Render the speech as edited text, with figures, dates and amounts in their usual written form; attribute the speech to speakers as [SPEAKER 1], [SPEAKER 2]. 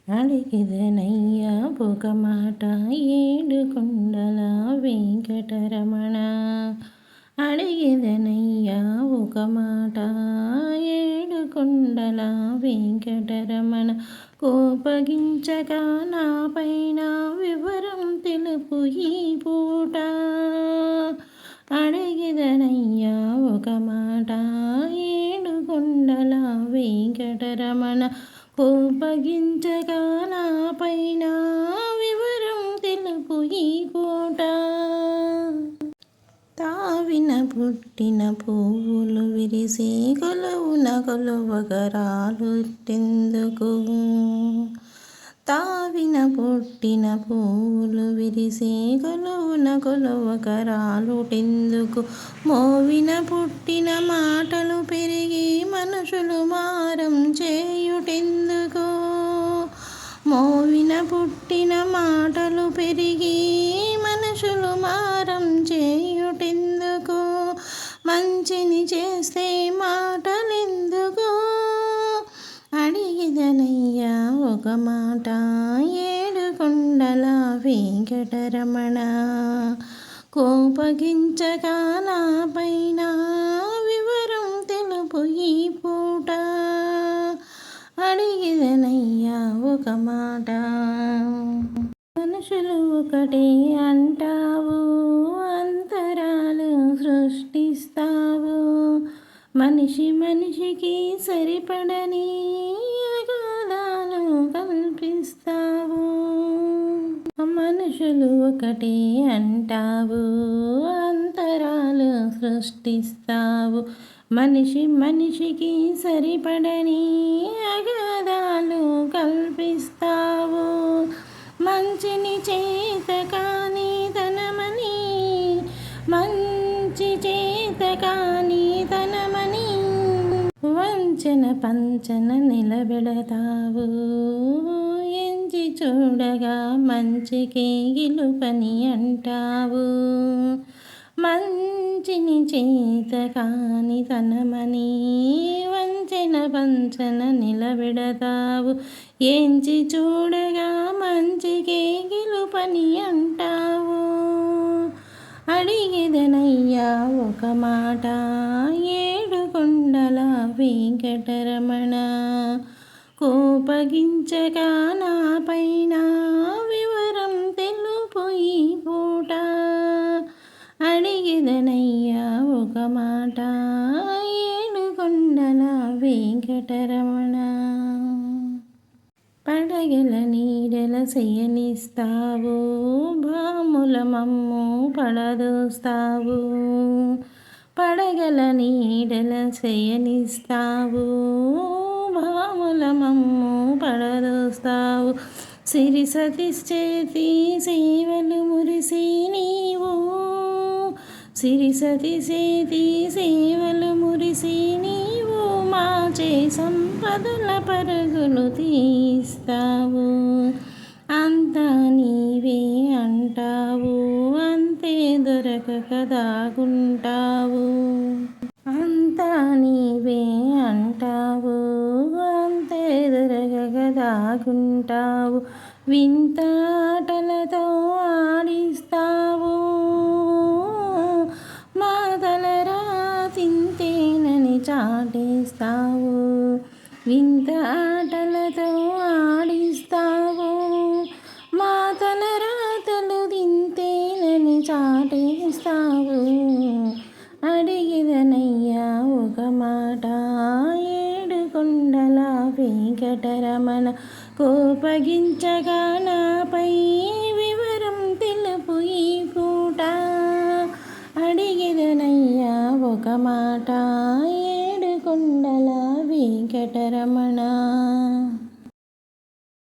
[SPEAKER 1] అడిగిదనయ్యా ఒక మాట ఏడుకొండల వెంకటరమణ. అడిగిదనయ్యా ఒక మాట ఏడుకొండల వెంకటరమణ. కోపగించక నా పైన వివరం తెలుపు ఈ పూట. అడిగిదనయ్యా ఒక మాట ఏడుకొండల వెంకటరమణ. కోపగించగా నా పైన వివరం తెలుపు ఈ పూట. తావిన పుట్టిన పువ్వులు విరిసి కొలువున కొలువగరాలుటెందుకు. తావిన పుట్టిన పువ్వులు విరిసి కొలువున కొలువగరాలుటెందుకు. మోవిన పుట్టిన మాటలు పెరిగి మనుషులు మారం చేయుటెందుకు. మోవిన పుట్టిన మాటలు పెరిగి మనుషులు మారం చేయుటెందుకు. మంచిని చేస్తే మాటలెందుకు. అడిగిదనయ్యా ఒక మాట ఏడుకొండల వెంకటరమణ. కోపగించగా నా పైన వివరం తెలుపు ఈ పూట. అడిగిదనయ్యా ఒక మాట. మనుషులు ఒకటే అంటావు, అంతరాలు సృష్టిస్తావు. మనిషి మనిషికి సరిపడని అగాధాలు కల్పిస్తావు. మనుషులు ఒకటే అంటావు, అంతరాలు సృష్టిస్తావు. మనిషి మనిషికి సరిపడని అగాధాలు కల్పిస్తావు. మంచిని చేత కాని తనమని, మంచి చేత కాని తనమని వంచన పంచన నిలబెడతావు. ఎంచి చూడగా మంచికే గెలుపని అంటావు. మంచిని చేత కాని తనమని వంచన పంచన నిలబెడతావు. ఎంచి చూడగా మంచికే గెలుపని అంటావు. అడిగిదనయ్యా ఒక మాట ఏడుకొండల వెంకటరమణ. కోపగించగా నా పైన వివరం తెలుపు ఈ పూట. అడిగిదనయ్యా ఒక మాట ఏడుకొండల వెంకటరమణ. పడగల నీడల శయనిస్తావు, భాముల మమ్ము పడదోస్తావు. పడగల నీడల శయనిస్తావు, భాముల మమ్ము పడదోస్తావు. సిరి సతిచేతి సేవలు మురిసి నీవు, సిరి సతిచేతి సేవలు మురిసి నీవు. మాచే సంపదల పరుగులు తీస్తావు. అంతా నీవే అంటావు, అంతే దొరకక దాగుంటావు. అంతా నీవే అంటావు, అంతే దొరకక దాగుంటావు. వింత ఆటలతో ఆడిస్తావు, మాటలరా తింతేనని చాటేస్తావు. వింత ఆటలతో ఆడిస్తావు, మాటల రాతలు తింతేనని చాటేస్తావు. అడిగిదనయ్యా ఒక మాట ఏడుకొండల వెంకటరమణ. కోపగించగా నాపై వివరం తెలుపు ఈ పూట. అడిగిదనయ్యా ఒక మాట ఏడుకొండల వెంకటరమణ.